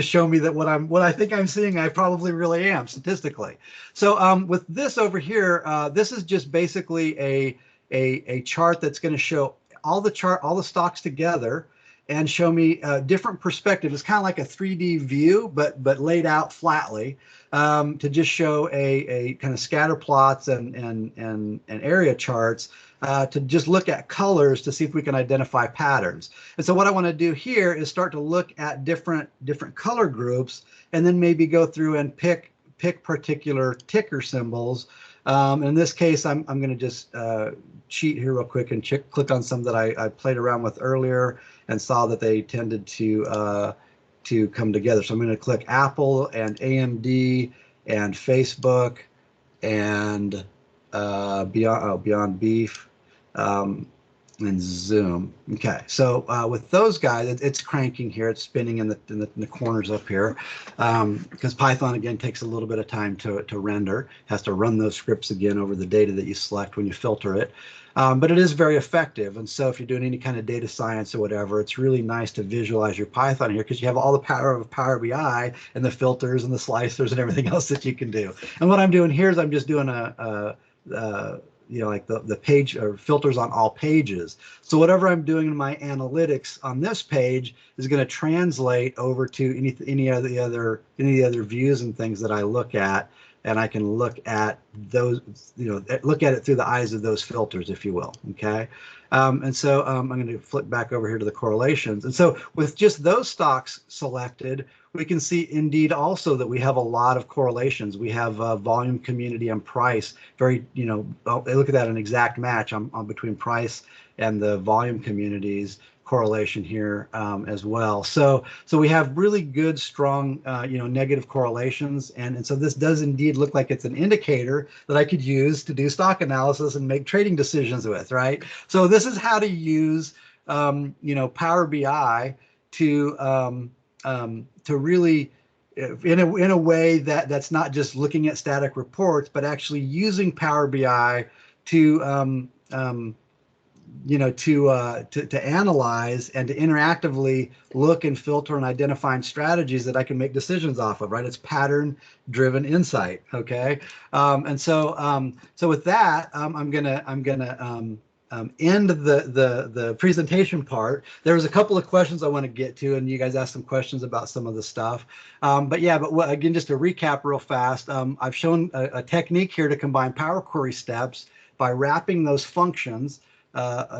show me that what I think I'm seeing, I probably really am statistically. So with this over here, this is just basically a chart that's going to show all the stocks together and show me different perspectives. It's kind of like a 3D view, but laid out flatly, to just show a kind of scatter plots and area charts, to just look at colors to see if we can identify patterns. And so what I want to do here is start to look at different color groups, and then maybe go through and pick particular ticker symbols. In this case, I'm going to just cheat here real quick and click on some that I played around with earlier and saw that they tended to come together. So I'm going to click Apple and AMD and Facebook and Beyond Beef and Zoom. Okay, so with those guys, it's cranking here. It's spinning in the corners up here, because Python again takes a little bit of time to render. It has to run those scripts again over the data that you select when you filter it. But it is very effective. And so if you're doing any kind of data science or whatever, it's really nice to visualize your Python here, because you have all the power of Power BI and the filters and the slicers and everything else that you can do. And what I'm doing here is I'm just doing like the page or filters on all pages. So whatever I'm doing in my analytics on this page is going to translate over to any of the other views and things that I look at. And I can look at those, look at it through the eyes of those filters, if you will. Okay. And so I'm going to flip back over here to the correlations. And so with just those stocks selected, we can see indeed also that we have a lot of correlations. We have volume, community, and price. Very, look at that, an exact match on between price and the volume communities correlation here as well. So we have really good, strong, negative correlations. And so this does indeed look like it's an indicator that I could use to do stock analysis and make trading decisions with, right? So this is how to use, Power BI to really, in a way that's not just looking at static reports, but actually using Power BI to to analyze and to interactively look and filter and identify strategies that I can make decisions off of, right? It's pattern-driven insight, okay? And so with that, I'm gonna end the presentation part. There was a couple of questions I want to get to, and you guys asked some questions about some of the stuff. But again, just to recap real fast, I've shown a technique here to combine Power Query steps by wrapping those functions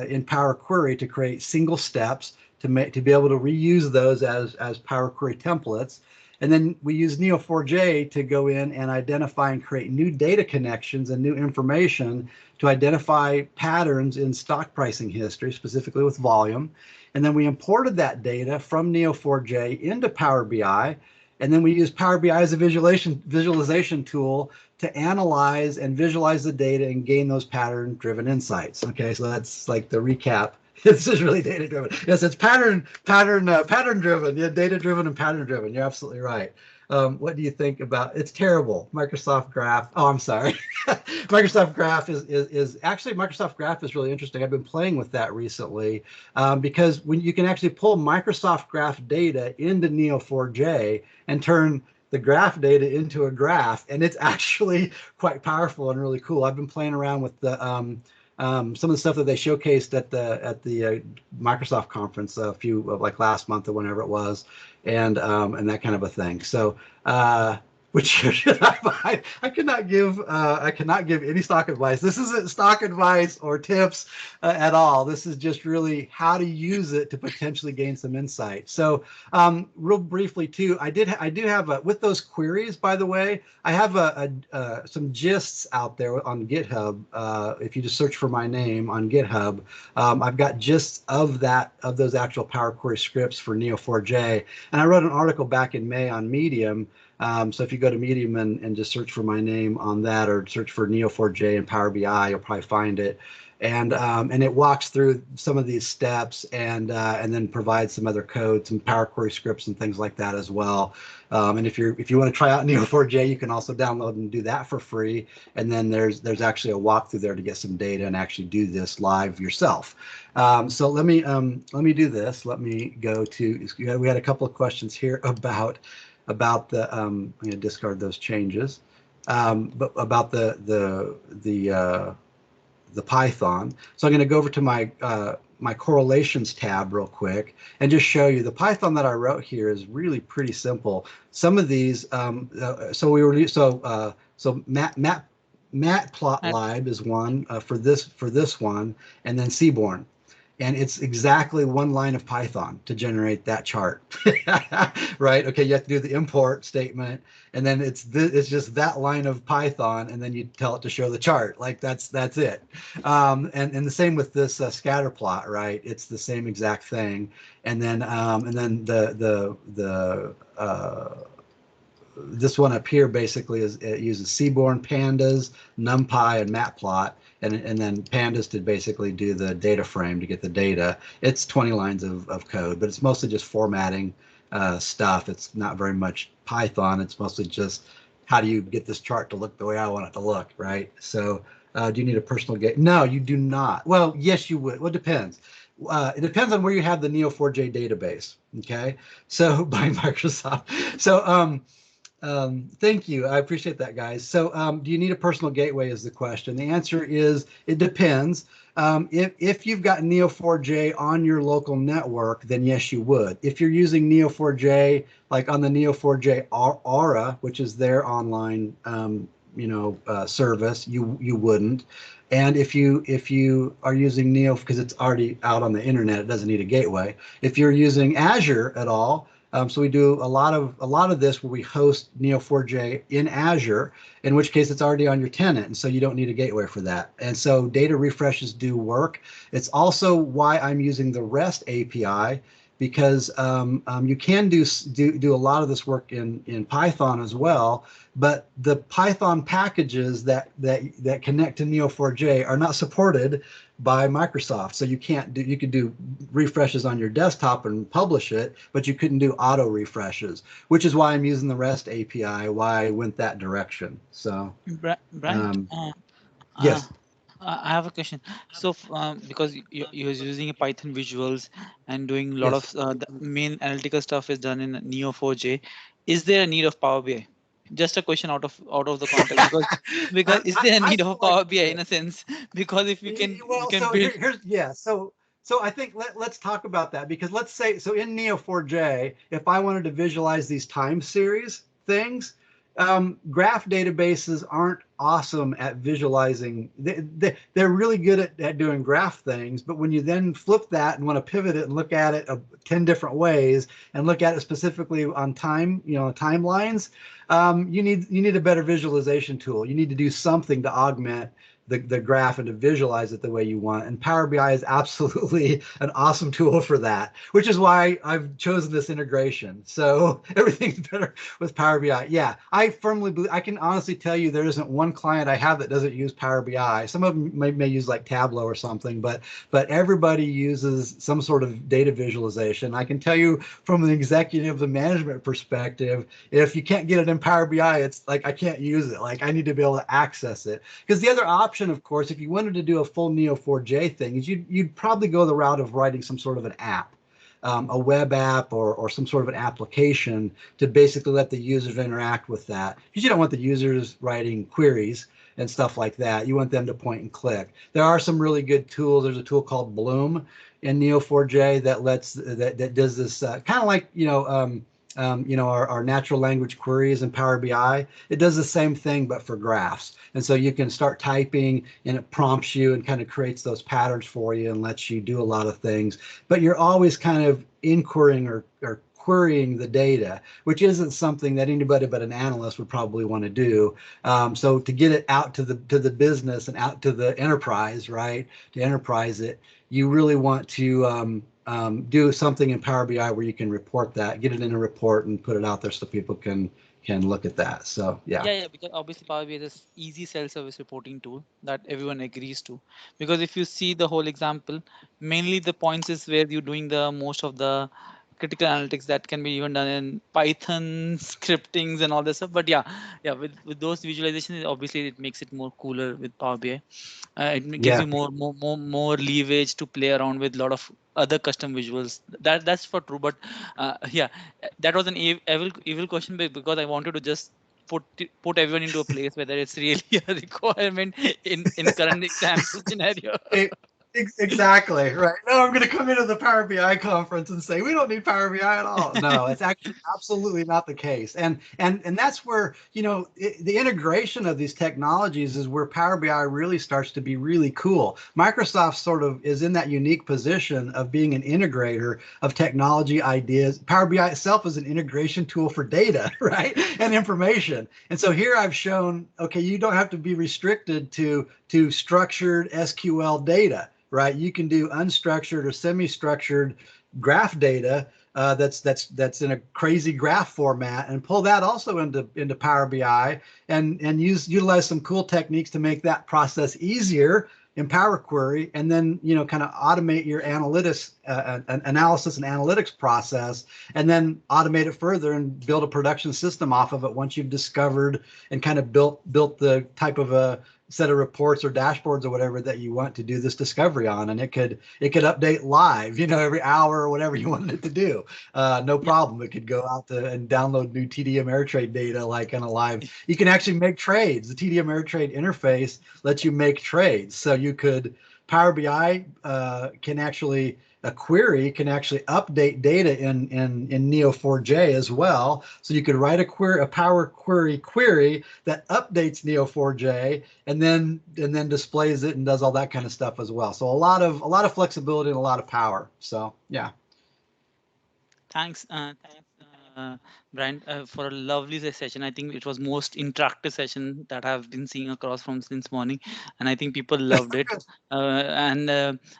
in Power Query to create single steps to be able to reuse those as Power Query templates. And then we use Neo4j to go in and identify and create new data connections and new information to identify patterns in stock pricing history, specifically with volume. And then we imported that data from Neo4j into Power BI. And then we use Power BI as a visualization tool to analyze and visualize the data and gain those pattern-driven insights. Okay, so that's like the recap. This is really data-driven. Yes, it's pattern-driven. Yeah, data-driven and pattern-driven. You're absolutely right. What do you think about? It's terrible. Microsoft Graph. Oh, I'm sorry. Microsoft Graph is actually, Microsoft Graph is really interesting. I've been playing with that recently because when you can actually pull Microsoft Graph data into Neo4j and turn the graph data into a graph, and it's actually quite powerful and really cool. I've been playing around with the some of the stuff that they showcased at the Microsoft conference like last month or whenever it was, and that kind of a thing. So which should I buy? I cannot give any stock advice. This isn't stock advice or tips at all. This is just really how to use it to potentially gain some insight. So real briefly too, I do have with those queries, by the way, I have some gists out there on GitHub. If you just search for my name on GitHub, I've got gists of those actual Power Query scripts for Neo4j, and I wrote an article back in May on Medium. So if you go to Medium and just search for my name on that, or search for Neo4j and Power BI, you'll probably find it. And it walks through some of these steps and then provides some other code, some Power Query scripts and things like that as well. And if you want to try out Neo4j, you can also download and do that for free. And then there's actually a walkthrough there to get some data and actually do this live yourself. So let me do this. Let me go to. We had a couple of questions here about the I'm going to discard those changes, but about the Python. So I'm going to go over to my my correlations tab real quick and just show you the Python that I wrote here is really pretty simple. Some of these, matplotlib is one for this one, and then Seaborn. And it's exactly one line of Python to generate that chart, right? Okay, you have to do the import statement, and then it's just that line of Python, and then you tell it to show the chart. Like that's it. And the same with this scatter plot, right? It's the same exact thing. And then this one up here basically it uses Seaborn, Pandas, NumPy, and Matplot. And then Pandas to basically do the data frame to get the data. It's 20 lines of code, but it's mostly just formatting stuff. It's not very much Python. It's mostly just how do you get this chart to look the way I want it to look, right? So do you need a personal gate? No, you do not. Well, yes, you would. Well, it depends. It depends on where you have the Neo4j database, okay? So by Microsoft. So thank you. I appreciate that, guys. So do you need a personal gateway is the question. The answer is it depends. If you've got Neo4j on your local network, then yes, you would. If you're using Neo4j, like on the Neo4j Aura, which is their online service, you wouldn't. And if you are using Neo because it's already out on the internet, it doesn't need a gateway. If you're using Azure at all, so we do a lot of this where we host Neo4j in Azure, in which case it's already on your tenant, and so you don't need a gateway for that. And so data refreshes do work. It's also why I'm using the REST API, because you can do a lot of this work in Python as well, but the Python packages that connect to Neo4j are not supported by Microsoft. So you could do refreshes on your desktop and publish it, but you couldn't do auto refreshes, which is why I'm using the REST API, why I went that direction. So Brent, yes. I have a question. So, because you're using a Python visuals and doing a lot Yes. of the main analytical stuff is done in Neo4j, is there a need of Power BI? Just a question out of the context, because is there a I need of feel a like Power BI in a sense? Because if you well, can so build. here's yeah. So I think let's talk about that, because let's say, so in Neo4j, if I wanted to visualize these time series things, graph databases aren't awesome at visualizing. They're really good at doing graph things, but when you then flip that and want to pivot it and look at it 10 different ways and look at it specifically on timelines, you need a better visualization tool. You need to do something to augment the graph and to visualize it the way you want. And Power BI is absolutely an awesome tool for that, which is why I've chosen this integration. So everything's better with Power BI. Yeah, I firmly believe, I can honestly tell you there isn't one client I have that doesn't use Power BI. Some of them may use like Tableau or something, but everybody uses some sort of data visualization. I can tell you from an executive, the management perspective, if you can't get it in Power BI, it's like, I can't use it. Like, I need to be able to access it. Because the other option, of course, if you wanted to do a full Neo4j thing, is you'd probably go the route of writing some sort of an app, a web app or some sort of an application to basically let the users interact with that. Because you don't want the users writing queries and stuff like that. You want them to point and click. There are some really good tools. There's a tool called Bloom in Neo4j that does this kind of like, our natural language queries in Power BI. It does the same thing, but for graphs. And so you can start typing and it prompts you and kind of creates those patterns for you and lets you do a lot of things. But you're always kind of inquiring or querying the data, which isn't something that anybody but an analyst would probably want to do. So to get it out to the business and out to the enterprise, right, to enterprise it, you really want to do something in Power BI where you can report that, get it in a report and put it out there so people can look at that. So yeah. Yeah, because obviously Power BI is this easy self-service reporting tool that everyone agrees to. Because if you see the whole example, mainly the points is where you're doing the most of the critical analytics that can be even done in Python scriptings and all this stuff. But yeah, with those visualizations, obviously it makes it more cooler with Power BI. Gives Yeah. you more leverage to play around with a lot of other custom visuals. That's for true. But yeah, that was an evil question, because I wanted to just put everyone into a place whether it's really a requirement in current example scenario. It, exactly right. No, I'm going to come into the Power BI conference and say we don't need Power BI at all. No, it's actually absolutely not the case. And that's where the integration of these technologies is where Power BI really starts to be really cool. Microsoft sort of is in that unique position of being an integrator of technology ideas. Power BI itself is an integration tool for data, right, and information. And so here I've shown, okay, you don't have to be restricted to structured SQL data, right? You can do unstructured or semi-structured graph data that's in a crazy graph format, and pull that also into Power BI and utilize some cool techniques to make that process easier in Power Query, and then kind of automate your analytics analysis and analytics process, and then automate it further and build a production system off of it once you've discovered and kind of built the type of a set of reports or dashboards or whatever that you want to do this discovery on. And it could update live, every hour or whatever you wanted it to do. No problem. It could go out and download new TD Ameritrade data like on a live. You can actually make trades. The TD Ameritrade interface lets you make trades. So you could Power BI can actually, a query can actually update data in Neo4j as well. So you could write a query, a Power Query query that updates Neo4j and then displays it and does all that kind of stuff as well. So a lot of flexibility and a lot of power. So yeah. Thanks, Brian, for a lovely session. I think it was most interactive session that I've been seeing across from since morning, and I think people loved it. And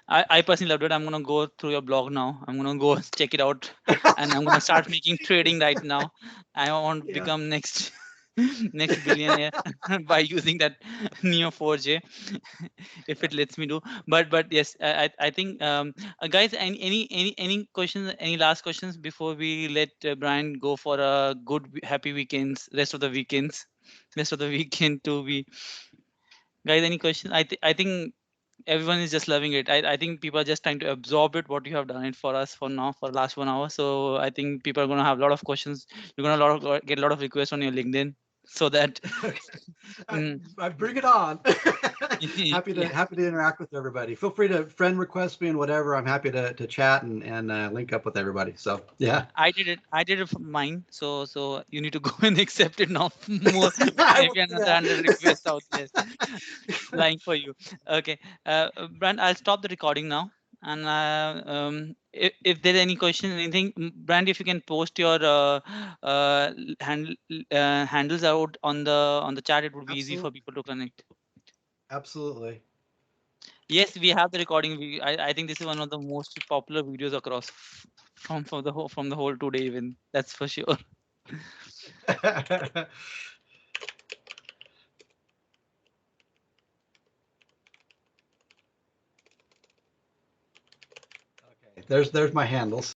I personally loved it. I'm gonna go through your blog now. I'm gonna go check it out, and I'm gonna start making trading right now. I want to Yeah. become next next billionaire by using that Neo4j if it lets me do. But yes, I think guys, any questions, any last questions before we let Brian go for a good happy weekends, rest of the weekends, rest of the weekend to be. Guys, any questions? I think everyone is just loving it. I think people are just trying to absorb it, what you have done it for us for now, for the last 1 hour. So I think people are going to have a lot of questions. You're going to get a lot of requests on your LinkedIn, so that Okay. mm, I bring it on. yeah. Happy to interact with everybody. Feel free to friend request me and whatever. I'm happy to chat and link up with everybody. So yeah. I did it. I did it for mine. So you need to go and accept it now. More I will maybe do another that. 100 requests out there lying for you. Okay, Brand, I'll stop the recording now. And if there's any question, anything, Brand, if you can post your handles out on the chat, it would be easy Absolutely. for people to connect. Absolutely. Yes, we have the recording. I think this is one of the most popular videos across from the whole today even. That's for sure. Okay. There's my handles.